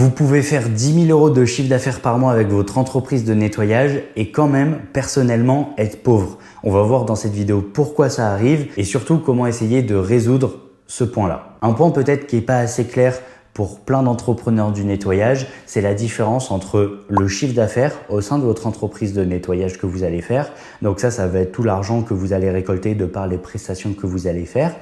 Vous pouvez faire 10 000 € de chiffre d'affaires par mois avec votre entreprise de nettoyage et quand même personnellement être pauvre. On va voir dans cette vidéo pourquoi ça arrive et surtout comment essayer de résoudre ce point-là. Un point peut-être qui n'est pas assez clair pour plein d'entrepreneurs du nettoyage, c'est la différence entre le chiffre d'affaires au sein de votre entreprise de nettoyage que vous allez faire. Donc ça va être tout l'argent que vous allez récolter de par les prestations que vous allez faire.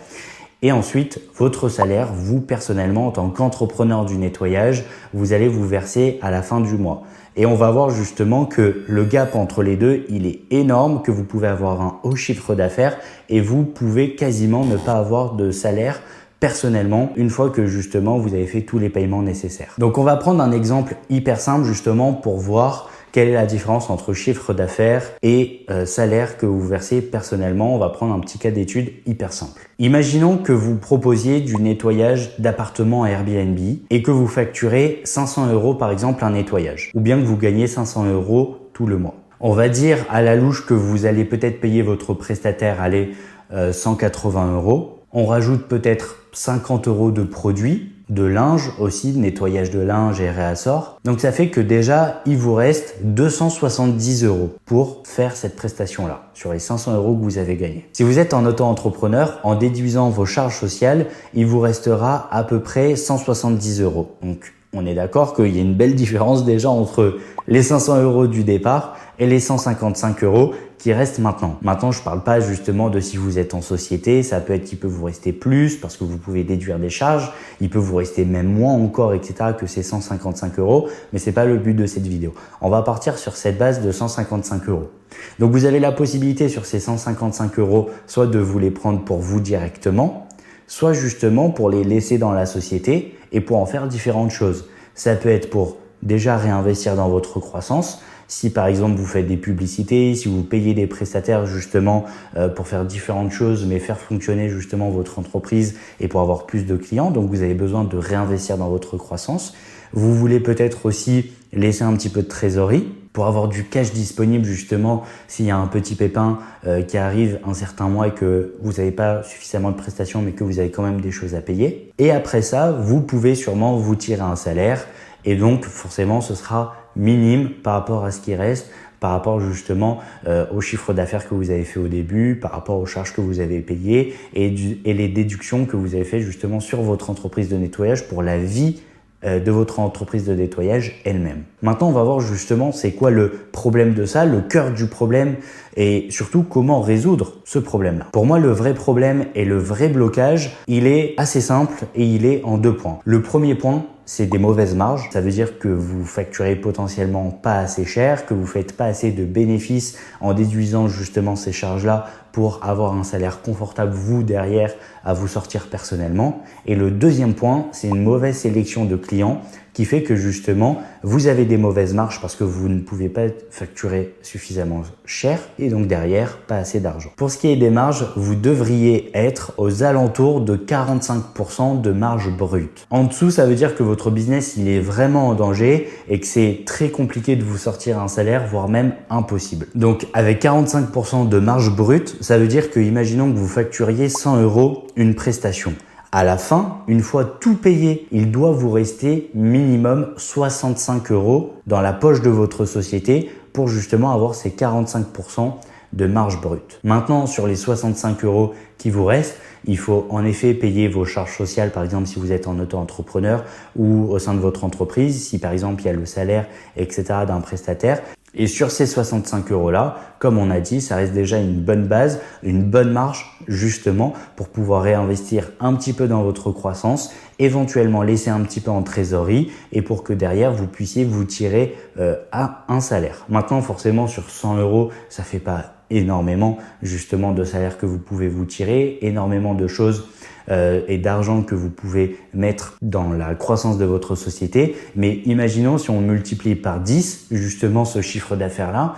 Et ensuite, votre salaire, vous personnellement, en tant qu'entrepreneur du nettoyage, vous allez vous verser à la fin du mois. Et on va voir justement que le gap entre les deux, il est énorme, que vous pouvez avoir un haut chiffre d'affaires et vous pouvez quasiment ne pas avoir de salaire personnellement une fois que justement vous avez fait tous les paiements nécessaires. Donc on va prendre un exemple hyper simple justement pour voir quelle est la différence entre chiffre d'affaires et salaire que vous versez personnellement. On va prendre un petit cas d'étude hyper simple. Imaginons que vous proposiez du nettoyage d'appartements à Airbnb et que vous facturez 500 € par exemple un nettoyage, ou bien que vous gagnez 500 € tout le mois. On va dire à la louche que vous allez peut-être payer votre prestataire 180 €. On rajoute peut-être 50 € de produits, de linge aussi, nettoyage de linge et réassort. Donc ça fait que déjà, il vous reste 270 € pour faire cette prestation-là, sur les 500 € que vous avez gagnés. Si vous êtes en auto-entrepreneur, en déduisant vos charges sociales, il vous restera à peu près 170 €. Donc on est d'accord qu'il y a une belle différence déjà entre les 500 € du départ et les 155 € qui restent maintenant. Maintenant, je parle pas justement de si vous êtes en société, ça peut être qu'il peut vous rester plus parce que vous pouvez déduire des charges, il peut vous rester même moins encore, etc. que ces 155 €, mais c'est pas le but de cette vidéo. On va partir sur cette base de 155 €. Donc vous avez la possibilité sur ces 155 € soit de vous les prendre pour vous directement, soit justement pour les laisser dans la société et pour en faire différentes choses. Ça peut être pour déjà réinvestir dans votre croissance. Si par exemple vous faites des publicités, si vous payez des prestataires justement pour faire différentes choses, mais faire fonctionner justement votre entreprise et pour avoir plus de clients, donc vous avez besoin de réinvestir dans votre croissance. Vous voulez peut-être aussi laisser un petit peu de trésorerie pour avoir du cash disponible justement s'il y a un petit pépin qui arrive un certain mois et que vous n'avez pas suffisamment de prestations mais que vous avez quand même des choses à payer. Et après ça, vous pouvez sûrement vous tirer un salaire et donc forcément ce sera minime par rapport à ce qui reste, par rapport justement au chiffre d'affaires que vous avez fait au début, par rapport aux charges que vous avez payées et les déductions que vous avez fait justement sur votre entreprise de nettoyage pour la vie de votre entreprise de nettoyage elle-même. Maintenant, on va voir justement c'est quoi le problème de ça, le cœur du problème et surtout comment résoudre ce problème-là. Pour moi, le vrai problème et le vrai blocage, il est assez simple et il est en deux points. Le premier point, c'est des mauvaises marges. Ça veut dire que vous facturez potentiellement pas assez cher, que vous faites pas assez de bénéfices en déduisant justement ces charges-là pour avoir un salaire confortable vous derrière à vous sortir personnellement. Et le deuxième point, c'est une mauvaise sélection de clients qui fait que justement vous avez des mauvaises marges parce que vous ne pouvez pas facturer suffisamment cher et donc derrière pas assez d'argent. Pour ce qui est des marges, vous devriez être aux alentours de 45% de marge brute. En dessous, ça veut dire que votre business il est vraiment en danger et que c'est très compliqué de vous sortir un salaire, voire même impossible. Donc avec 45% de marge brute, ça veut dire que imaginons que vous facturiez 100 € une prestation. À la fin, une fois tout payé, il doit vous rester minimum 65 € dans la poche de votre société pour justement avoir ces 45% de marge brute. Maintenant, sur les 65 € qui vous restent, il faut en effet payer vos charges sociales, par exemple si vous êtes en auto-entrepreneur ou au sein de votre entreprise, si par exemple il y a le salaire, etc. d'un prestataire. Et sur ces 65 € là, comme on a dit, ça reste déjà une bonne base, une bonne marge justement pour pouvoir réinvestir un petit peu dans votre croissance, éventuellement laisser un petit peu en trésorerie et pour que derrière vous puissiez vous tirer à un salaire. Maintenant forcément sur 100 €, ça fait pas énormément justement de salaire que vous pouvez vous tirer, énormément de choses et d'argent que vous pouvez mettre dans la croissance de votre société. Mais imaginons si on multiplie par 10 justement ce chiffre d'affaires-là,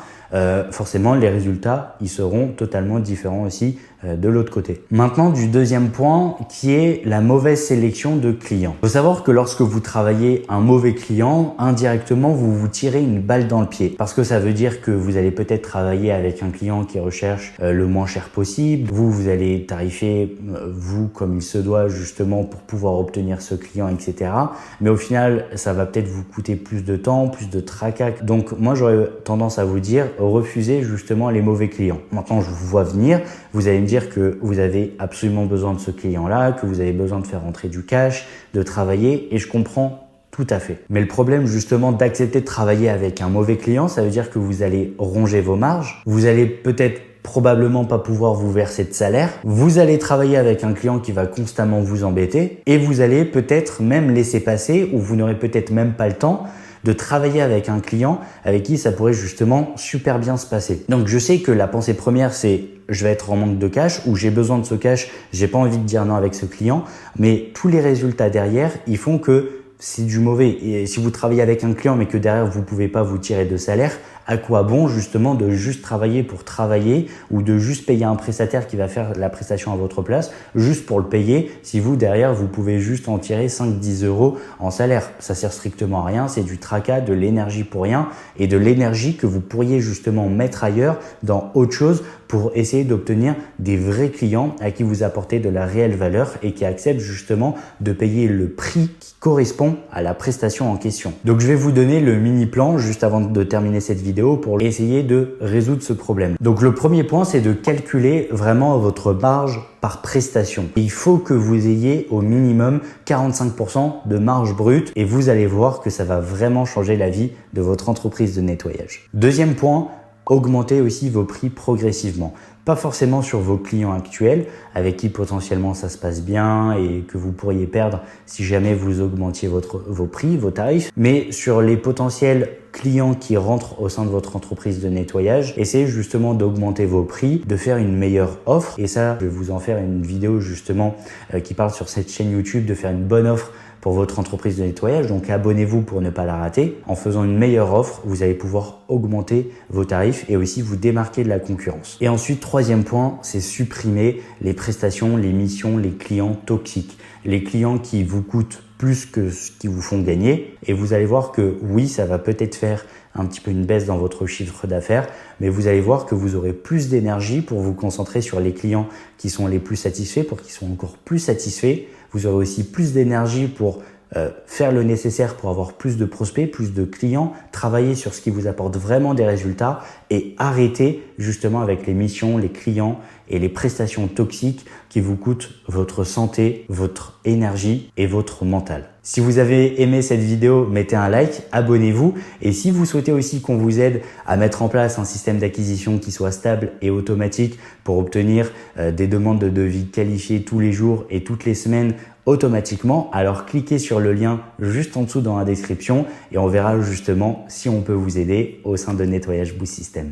forcément les résultats ils seront totalement différents aussi de l'autre côté. Maintenant, du deuxième point qui est la mauvaise sélection de clients. Il faut savoir que lorsque vous travaillez un mauvais client, indirectement, vous vous tirez une balle dans le pied parce que ça veut dire que vous allez peut-être travailler avec un client qui recherche le moins cher possible. Vous allez tarifer vous comme il se doit justement pour pouvoir obtenir ce client, etc. Mais au final, ça va peut-être vous coûter plus de temps, plus de tracas. Donc moi, j'aurais tendance à vous dire, refusez justement les mauvais clients. Maintenant, je vous vois venir, vous allez me dire que vous avez absolument besoin de ce client-là, que vous avez besoin de faire rentrer du cash, de travailler, et je comprends tout à fait. Mais le problème justement d'accepter de travailler avec un mauvais client, ça veut dire que vous allez ronger vos marges, vous allez peut-être probablement pas pouvoir vous verser de salaire, vous allez travailler avec un client qui va constamment vous embêter et vous allez peut-être même laisser passer ou vous n'aurez peut-être même pas le temps de travailler avec un client avec qui ça pourrait justement super bien se passer. Donc je sais que la pensée première c'est je vais être en manque de cash ou j'ai besoin de ce cash, j'ai pas envie de dire non avec ce client, mais tous les résultats derrière, ils font que c'est du mauvais. Et si vous travaillez avec un client mais que derrière vous pouvez pas vous tirer de salaire, à quoi bon justement de juste travailler pour travailler ou de juste payer un prestataire qui va faire la prestation à votre place juste pour le payer si vous derrière vous pouvez juste en tirer 5-10 euros en salaire. Ça sert strictement à rien, c'est du tracas, de l'énergie pour rien et de l'énergie que vous pourriez justement mettre ailleurs dans autre chose pour essayer d'obtenir des vrais clients à qui vous apportez de la réelle valeur et qui acceptent justement de payer le prix qui correspond à la prestation en question. Donc je vais vous donner le mini plan juste avant de terminer cette vidéo pour essayer de résoudre ce problème. Donc le premier point, c'est de calculer vraiment votre marge par prestation. Et il faut que vous ayez au minimum 45% de marge brute et vous allez voir que ça va vraiment changer la vie de votre entreprise de nettoyage. Deuxième point, augmentez aussi vos prix progressivement. Pas forcément sur vos clients actuels avec qui potentiellement ça se passe bien et que vous pourriez perdre si jamais vous augmentiez vos prix, vos tarifs, mais sur les potentiels clients qui rentrent au sein de votre entreprise de nettoyage, essayez justement d'augmenter vos prix, de faire une meilleure offre. Et ça, je vais vous en faire une vidéo justement qui parle sur cette chaîne YouTube de faire une bonne offre pour votre entreprise de nettoyage. Donc abonnez-vous pour ne pas la rater. En faisant une meilleure offre, vous allez pouvoir augmenter vos tarifs et aussi vous démarquer de la concurrence. Et ensuite, troisième point, c'est supprimer les prestations, les missions, les clients toxiques. Les clients qui vous coûtent plus que ce qu'ils vous font gagner. Et vous allez voir que oui, ça va peut-être faire un petit peu une baisse dans votre chiffre d'affaires, mais vous allez voir que vous aurez plus d'énergie pour vous concentrer sur les clients qui sont les plus satisfaits, pour qu'ils soient encore plus satisfaits. Vous aurez aussi plus d'énergie pour faire le nécessaire pour avoir plus de prospects, plus de clients, travailler sur ce qui vous apporte vraiment des résultats et arrêter justement avec les missions, les clients et les prestations toxiques qui vous coûtent votre santé, votre énergie et votre mental. Si vous avez aimé cette vidéo, mettez un like, abonnez-vous et si vous souhaitez aussi qu'on vous aide à mettre en place un système d'acquisition qui soit stable et automatique pour obtenir des demandes de devis qualifiées tous les jours et toutes les semaines automatiquement, alors cliquez sur le lien juste en dessous dans la description et on verra justement si on peut vous aider au sein de Nettoyage Boost System.